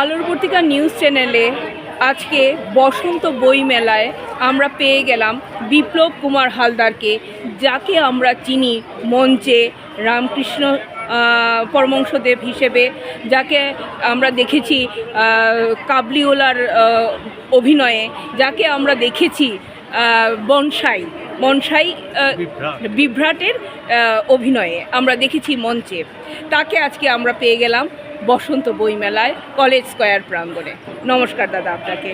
আলোর পত্রিকা নিউজ চ্যানেলে আজকে বসন্ত বই মেলায় আমরা পেয়ে গেলাম বিপ্লব কুমার হালদারকে, যাকে আমরা চিনি মঞ্চে রামকৃষ্ণ পরমহংসদেব হিসেবে, যাকে আমরা দেখেছি কাবলিওয়ালার অভিনয়ে, যাকে আমরা দেখেছি বনসাই বিভ্রাটের অভিনয়ে আমরা দেখেছি মঞ্চে। তাকে আজকে আমরা পেয়ে গেলাম বসন্ত বইমেলায় কলেজ স্কয়ার প্রাঙ্গণে। নমস্কার দাদা, আপনাকে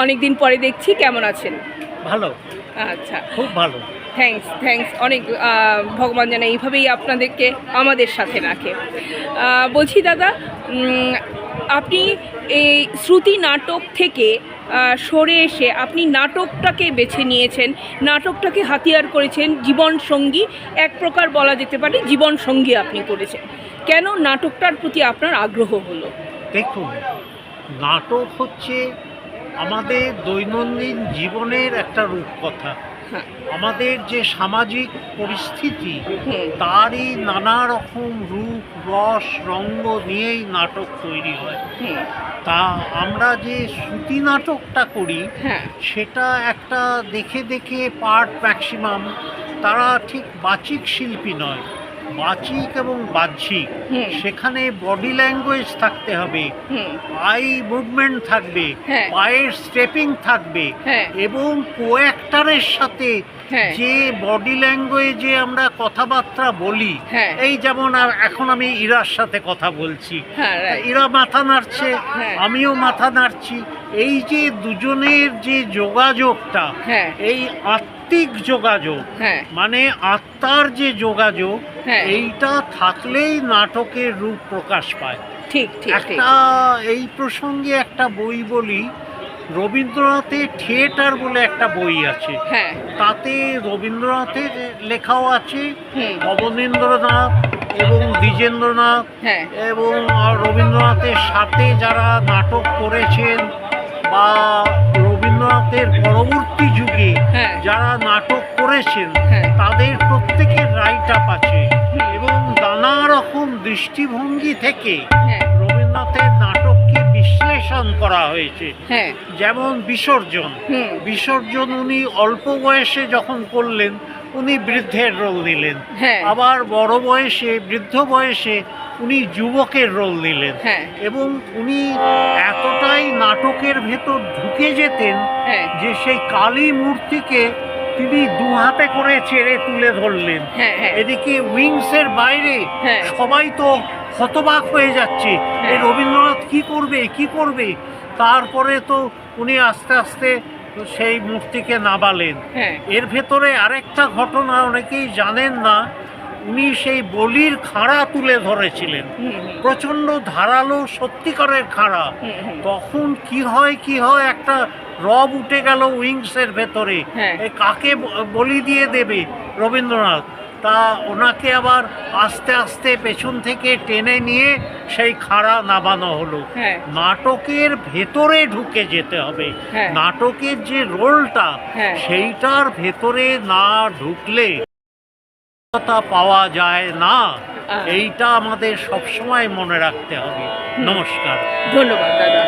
অনেক দিন পরে দেখছি, কেমন আছেন? ভালো। আচ্ছা, খুব ভালো। থ্যাঙ্কস অনেক। ভগবান যেন এইভাবেই আপনাদেরকে আমাদের সাথে রাখে। বলছি দাদা, আপনি এই শ্রুতি নাটক থেকে সরে এসে আপনি নাটকটাকে বেছে নিয়েছেন, নাটকটাকে হাতিয়ার করেছেন জীবন সঙ্গী, এক প্রকার বলা যেতে পারে জীবন সঙ্গী আপনি করেছেন। কেন নাটকটার প্রতি আপনার আগ্রহ হলো? দেখুন, নাটক হচ্ছে আমাদের দৈনন্দিন জীবনের একটা রূপকথা। আমাদের যে সামাজিক পরিস্থিতি তারই নানা রকম রূপ রস রঙ্গ নিয়েই নাটক তৈরি হয়। তা আমরা যে শ্রুতি নাটকটা করি সেটা একটা দেখে দেখে পার্ট ম্যাক্সিমাম, তারা ঠিক বাচিক শিল্পী নয়, বাচিক এবং বাহ্যিক। সেখানে বডি ল্যাঙ্গুয়েজ থাকতে হবে, আই মুভমেন্ট থাকবে, পায়ের স্টেপিং থাকবে, এবং কোঅ্যাক্টরের সাথে যে বডি ল্যাঙ্গুয়েজে আমরা কথাবার্তা বলি, এই যেমন এখন আমি ইরার সাথে কথা বলছি, ইরা মাথা নাড়ছে, আমিও মাথা নাড়ছি, এই যে দুজনের যে যোগাযোগটা, এই আত্মিক যোগাযোগ, মানে আত্মার যে যোগাযোগ, এইটা থাকলেই নাটকের রূপ প্রকাশ পায়। ঠিক। একটা এই প্রসঙ্গে একটা বই বলি, রবীন্দ্রনাথের থিয়েটার বলে একটা বই আছে, তাতে রবীন্দ্রনাথের লেখাও আছে, অবনীন্দ্রনাথ এবং দ্বিজেন্দ্রনাথ এবং রবীন্দ্রনাথের সাথে যারা নাটক করেছেন বা রবীন্দ্রনাথের পরবর্তী যুগে যারা নাটক করেছেন তাদের প্রত্যেকের রাইট আপ আছে, এবং নানা রকম দৃষ্টিভঙ্গি থেকে রবীন্দ্রনাথের নাটককে বিশ্লেষণ করা হয়েছে। যেমন বিসর্জন উনি অল্প বয়সে যখন করলেন উনি বৃদ্ধের রোল নিলেন, আবার বড় বয়সে বৃদ্ধ বয়সে উনি যুবকের রোল নিলেন, এবং উনি এতটাই নাটকের ভেতর ঢুকে যেতেন যে সেই কালী মূর্তিকে তিনি দু হাতে করে ছেড়ে তুলে ধরলেন। এদিকে উইংসের বাইরে সবাই তো হতবাক হয়ে যাচ্ছে, এই রবীন্দ্রনাথ কি করবে। তারপরে তো উনি আস্তে আস্তে সেই মূর্তিকে নামালেন। এর ভেতরে আরেকটা ঘটনা অনেকেই জানেন না, উনি সেই বলির খাড়া তুলে ধরেছিলেন, প্রচণ্ড ধারালো সত্যিকারের খাড়া। তখন কি হয় একটা রব উঠে গেল উইংসের ভেতরে, কাকে বলি দিয়ে দেবে রবীন্দ্রনাথ, তা ওনাকে আবার আস্তে আস্তে পেছন থেকে টেনে নিয়ে সেই খাড়া নামানো হলো। নাটকের ভেতরে ঢুকে যেতে হবে, নাটকের যে রোলটা সেইটার ভেতরে না ঢুকলে পাওয়া যায় না, এইটা আমাদের সবসময় মনে রাখতে হবে। নমস্কার, ধন্যবাদ দাদা।